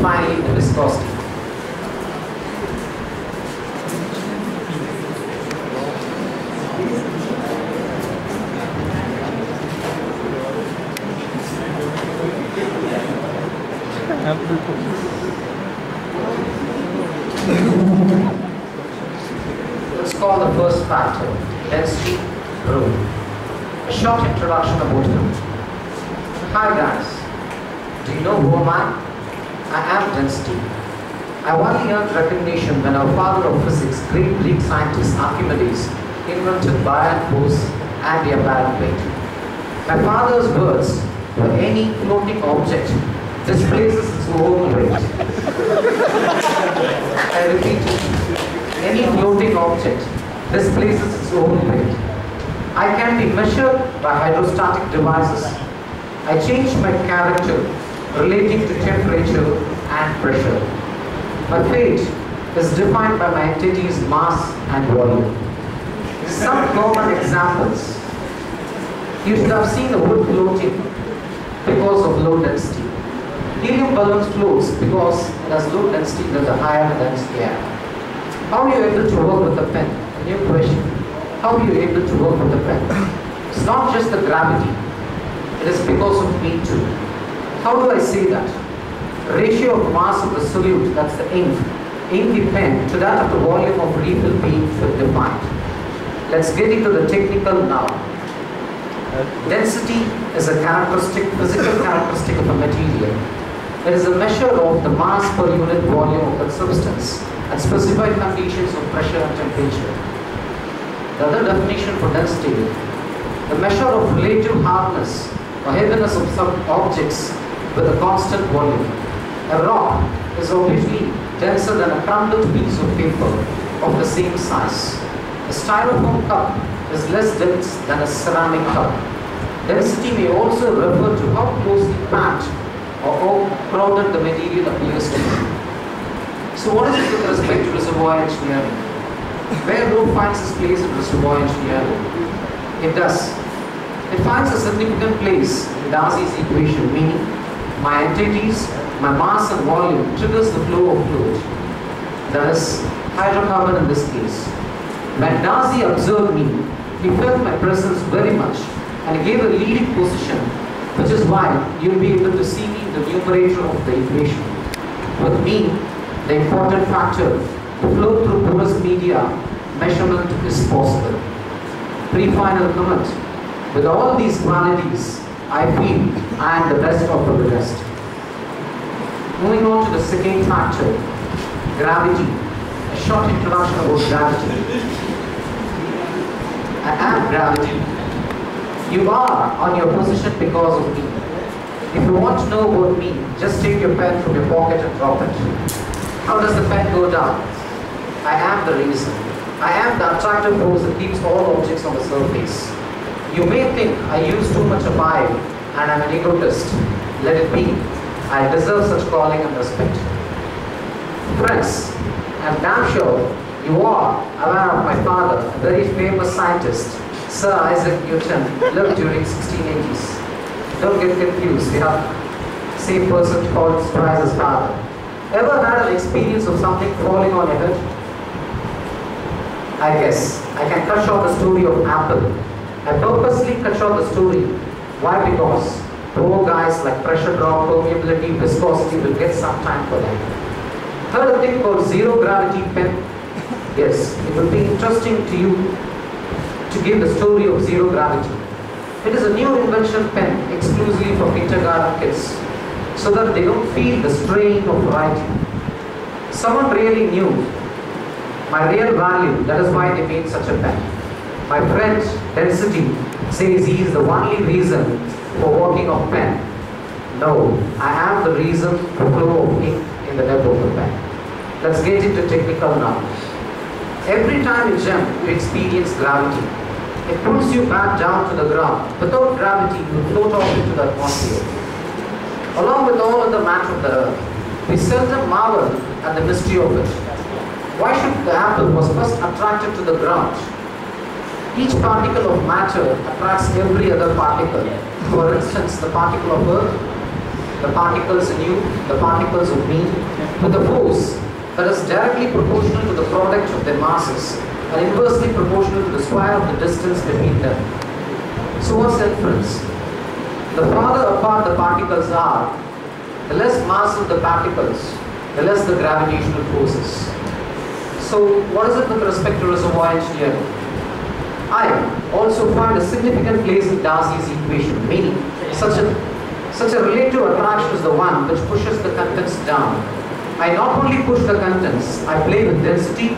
finally the viscosity. Let's call the first factor density rule. A short introduction about him. Hi guys, do you know who am I? I am density. I only earned recognition when our father of physics, great Greek scientist Archimedes, invented buoyant force and the apparent weight. My father's words were any floating object displaces its own weight. I repeat, any floating object displaces its own weight. I can be measured by hydrostatic devices. I change my character relating to temperature and pressure. My fate is defined by my entity's mass and volume. Some common examples. You should have seen the wood floating because of low density. Helium balloons floats because it has low density than the higher density air. How are you able to work with a pen? A new question. How are you able to work with a pen? It's not just the gravity. It is because of me too. How do I say that? Ratio of mass of the solute, that's the ink, in the pen to that of the volume of refill being defined. Let's get into the technical now. Density is a characteristic, physical characteristic of a material. It is a measure of the mass per unit volume of that substance at specified conditions of pressure and temperature. The other definition for density, the measure of relative hardness or heaviness of some objects with a constant volume. A rock is obviously denser than a crumpled piece of paper of the same size. A styrofoam cup is less dense than a ceramic cup. Density may also refer to how closely packed or how crowded the material appears to be. So what is it with respect to reservoir engineering? Where rho finds its place in reservoir engineering? It does. It finds a significant place in Darcy's equation, meaning my entities, my mass and volume triggers the flow of fluid. That is hydrocarbon in this case. When Darcy observed me, he felt my presence very much and gave a leading position, which is why you'll be able to see me in the numerator of the equation. With me, the important factor, the flow through porous media measurement is possible. Pre-final comment. With all these qualities, I feel I am the best of the best. Moving on to the second factor, gravity. A short introduction about gravity. I am gravity. You are on your position because of me. If you want to know about me, just take your pen from your pocket and drop it. How does the pen go down? I am the reason. I am the attractive force that keeps all objects on the surface. You may think I use too much of I and I'm an egotist. Let it be. I deserve such calling and respect. Friends, I'm damn sure you are aware of my father, a very famous scientist, Sir Isaac Newton, lived during 1680s. Don't get confused, we have the same person called as father. Ever had an experience of something falling on your head? I guess I can cut short the story of Apple. I purposely cut short the story. Why? Because poor guys like pressure drop, permeability, viscosity will get some time for them. Heard a thing called zero gravity pen? Yes, it will be interesting to you to give the story of zero gravity. It is a new invention pen exclusively for kindergarten kids, so that they don't feel the strain of writing. Someone really knew my real value, that is why they made such a pen. My friend, Density, says he is the only reason for working of pen. No, I am the reason for flow of ink in the nib of the pen. Let's get into technical now. Every time you jump, you experience gravity. It pulls you back down to the ground. Without gravity, you float off into the atmosphere. Along with all of the matter of the earth, we seldom marvel at the mystery of it. Why should the apple was first attracted to the ground? Each particle of matter attracts every other particle. For instance, the particle of earth the particles in you, the particles of me, with a force that is directly proportional to the product of their masses and inversely proportional to the square of the distance between them. So what's the inference? The farther apart the particles are, the less mass of the particles, the less the gravitational forces. So what is it with respect to reservoir engineering? I also find a significant place in Darcy's equation, meaning such a relative attraction is the one which pushes the contents down. I not only push the contents, I play with density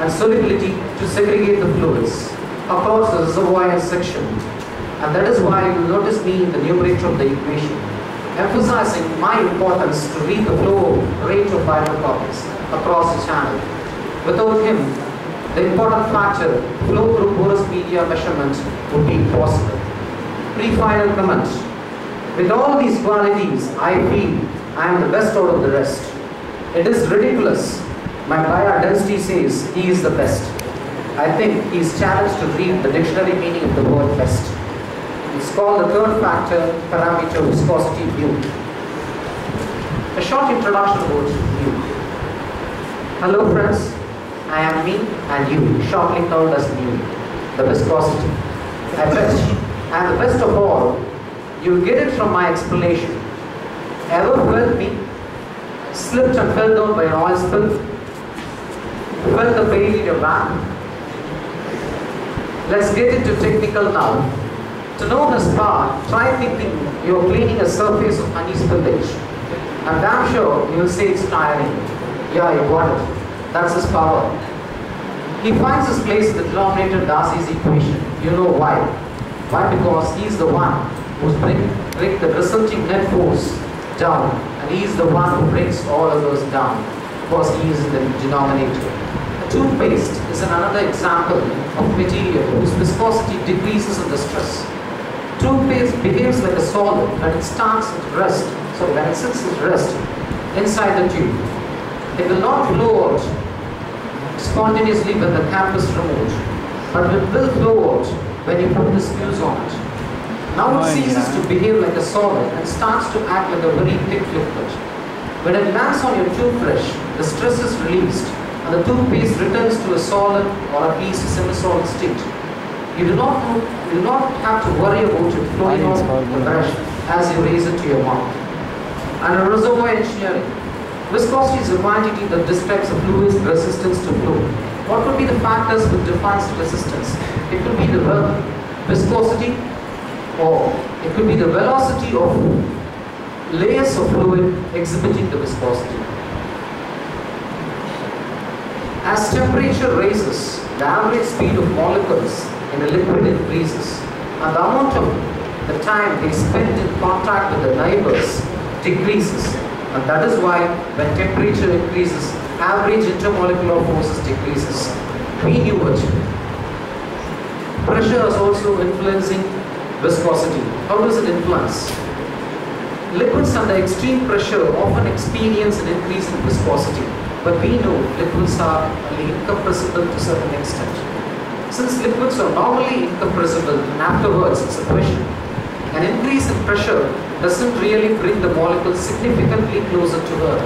and solubility to segregate the fluids across the reservoir section. And that is why you notice me in the numerator of the equation, emphasizing my importance to read the flow rate of hydrocarbons across the channel. Without him, the important factor, flow through porous media measurement, would be impossible. Pre-final comment. With all these qualities, I feel I am the best out of the rest. It is ridiculous. My buyer density says he is the best. I think he is challenged to read the dictionary meaning of the word best. It's called the third factor, parameter viscosity mu. A short introduction about mu. Hello friends, I am me and you, shortly called as mu, the viscosity. I bet, and the best of all, you will get it from my explanation. Ever felt me? Slipped and fell down by an oil spill? Felt the pain in your back? Let's get into technical now. To know his power, try thinking you are cleaning a surface of honey spillage. I'm damn sure you will say it's tiring. Yeah, you got it. That's his power. He finds his place in the denominator Darcy's equation. You know why? Why? Because he's the one who's bring the resulting net force down, and he is the one who brings all others down, because he is in the denominator. Toothpaste is another example of material whose viscosity decreases under stress. Toothpaste behaves like a solid when it starts at rest, so when it sits at rest inside the tube. It will not flow out spontaneously when the cap is removed, but it will flow out when you put the screws on it. Now it ceases to behave like a solid and starts to act like a very thick liquid. When it lands on your toothbrush, the stress is released and the toothpaste returns to a solid or at least a semi-solid state. You do not have to worry about it flowing out the brush as you raise it to your mouth. And in reservoir engineering, viscosity is a quantity that describes a fluid's resistance to flow. What could be the factors which defines resistance? It could be the viscosity, or it could be the velocity of layers of fluid exhibiting the viscosity. As temperature raises, the average speed of molecules in a liquid increases, and the amount of the time they spend in contact with the neighbors decreases. And that is why when temperature increases, average intermolecular forces decreases. We knew it. Pressure is also influencing viscosity. How does it influence? Liquids under extreme pressure often experience an increase in viscosity, but we know liquids are only incompressible to a certain extent. Since liquids are normally incompressible and afterwards it's a question, an increase in pressure doesn't really bring the molecules significantly closer to Earth.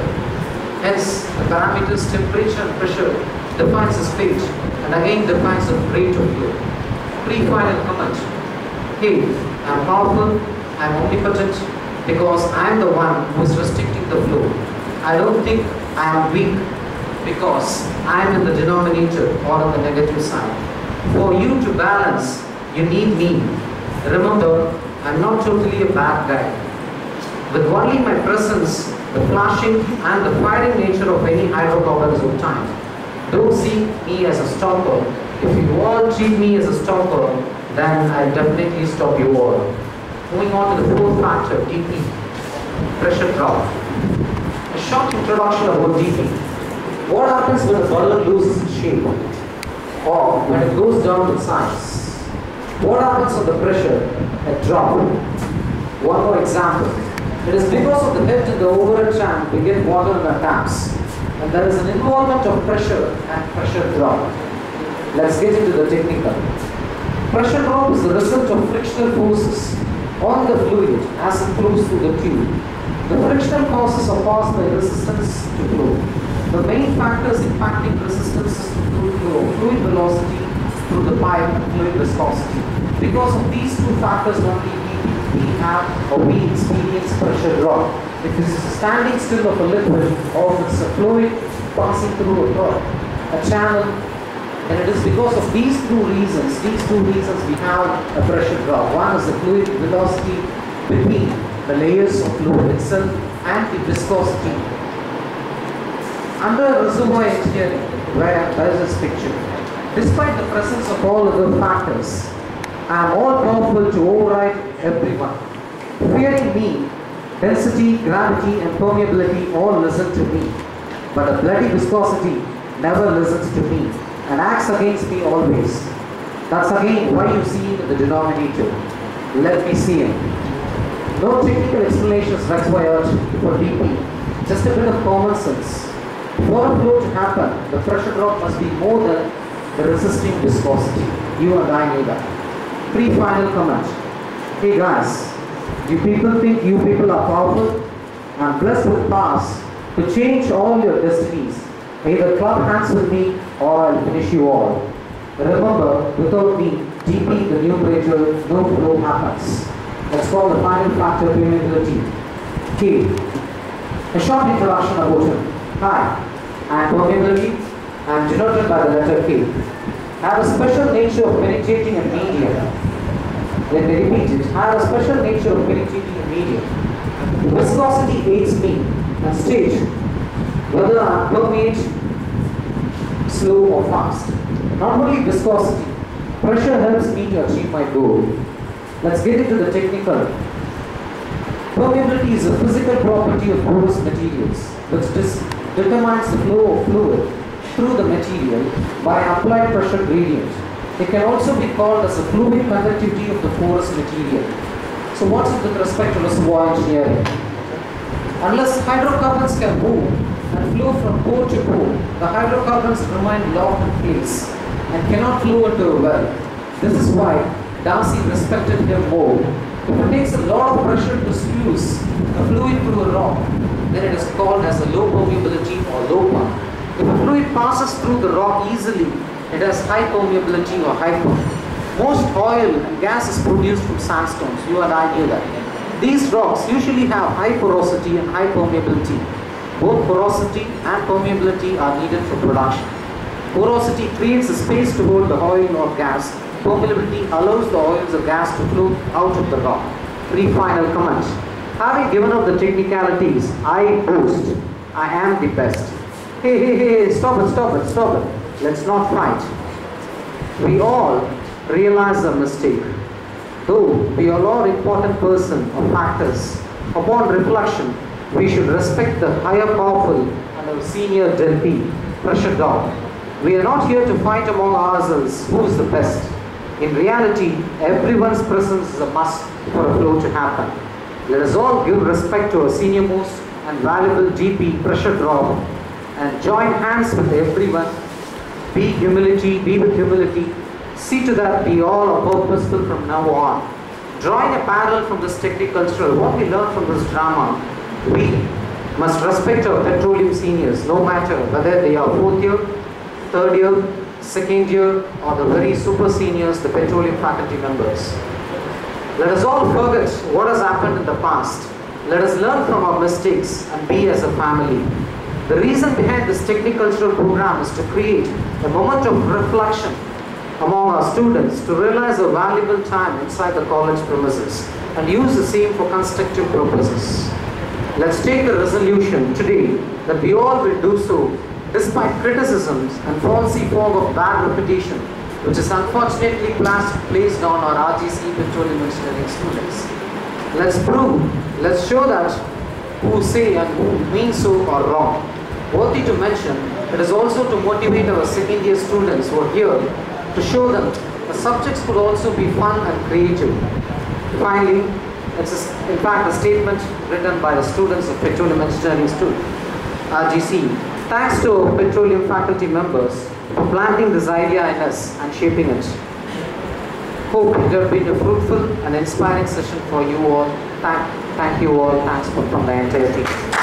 Hence, the parameters temperature and pressure defines the state and again defines the rate of flow. Pre-final comment. Hey, I'm powerful, I'm omnipotent, because I'm the one who is restricting the flow. I don't think I am weak because I'm in the denominator or on the negative side. For you to balance, you need me. Remember, I'm not totally a bad guy. With only my presence, the flashing and the firing nature of any hydrocarbons of time. Don't see me as a stopper. If you all treat me as a stopper, then I'll definitely stop you all. Moving on to the fourth factor, dp, pressure drop. A short introduction about dp. What happens when a balloon loses its shape? Or when it goes down in size? What happens on the pressure? A drop. One more example. It is because of the heft in the overhead tank we get water in our taps. And there is an involvement of pressure and pressure drop. Let's get into the technical. Pressure drop is the result of frictional forces on the fluid as it flows through the tube. The frictional causes are caused by resistance to flow. The main factors impacting resistance is through fluid velocity through the pipe and fluid viscosity. Because of these two factors only we experience pressure drop. If this is a standing still of a liquid or if it's a fluid passing through a channel, and it is because of these two reasons we have a pressure drop. One is the fluid velocity between the layers of fluid itself and the viscosity. Under reservoir engineering, where there is this picture, despite the presence of all other factors, I am all powerful to override everyone. Fearing me, density, gravity and permeability all listen to me, but a bloody viscosity never listens to me and acts against me always. That's again why you see the denominator. Let me see him. No technical explanations required for DP, just a bit of common sense. For a flow to happen, the pressure drop must be more than the resisting viscosity. You and I know that. Pre-final comment. Hey guys, you people think you people are powerful? I'm blessed with powers to change all your destinies. Either club hands with me or I'll finish you all. Remember, without me, DP the numerator, no flow happens. Let's call the final factor permeability. K. A short introduction about him. Hi, I am permeability. I am denoted by the letter K. I have a special nature of penetrating a medium. Let me repeat it. I have a special nature of penetrating a medium. Viscosity aids me and stage whether I permeate slow or fast. Not only viscosity, pressure helps me to achieve my goal. Let's get into the technical. Permeability is a physical property of porous materials which determines the flow of fluid through the material by applied pressure gradient. It can also be called as a fluid conductivity of the porous material. So what's it with respect to reservoir engineering? Unless hydrocarbons can move and flow from pore to pore, the hydrocarbons remain locked in place and cannot flow into a well. This is why Darcy respected him more. If it takes a lot of pressure to squeeze a fluid through a rock, then it is called as a low permeability or low pump. If a fluid passes through the rock easily, it has high permeability or high pump. Most oil and gas is produced from sandstones. You and I knew that. These rocks usually have high porosity and high permeability. Both porosity and permeability are needed for production. Porosity creates a space to hold the oil or gas. Permeability allows the oils or gas to flow out of the rock. Final comment. Having given up the technicalities, I boast I am the best. Hey, stop it. Let's not fight. We all realize a mistake. Though we are all important person or factors, upon reflection, we should respect the higher powerful and our senior dept, pressure drop. We are not here to fight among ourselves who is the best. In reality, everyone's presence is a must for a flow to happen. Let us all give respect to our senior most and valuable DP pressure drop and join hands with everyone. Be with humility. See to that we all are purposeful from now on. Drawing a parallel from this technicultural, what we learn from this drama, we must respect our petroleum seniors, no matter whether they are 4th year, 3rd year, 2nd year, or the very super seniors, the petroleum faculty members. Let us all forget what has happened in the past. Let us learn from our mistakes and be as a family. The reason behind this technicultural program is to create a moment of reflection among our students to realize a valuable time inside the college premises and use the same for constructive purposes. Let's take a resolution today that we all will do so despite criticisms and falsy fog of bad reputation which is unfortunately placed on our RGC petroleum engineering students. Let's show that who say and who mean so are wrong. Worthy to mention, it is also to motivate our 2nd year students who are here to show them the subjects could also be fun and creative. Finally, it's in fact a statement written by the students of petroleum engineering RGC. Thanks to our petroleum faculty members for planting this idea in us and shaping it. Hope it has been a fruitful and inspiring session for you all. Thank you all. Thanks from the entire team.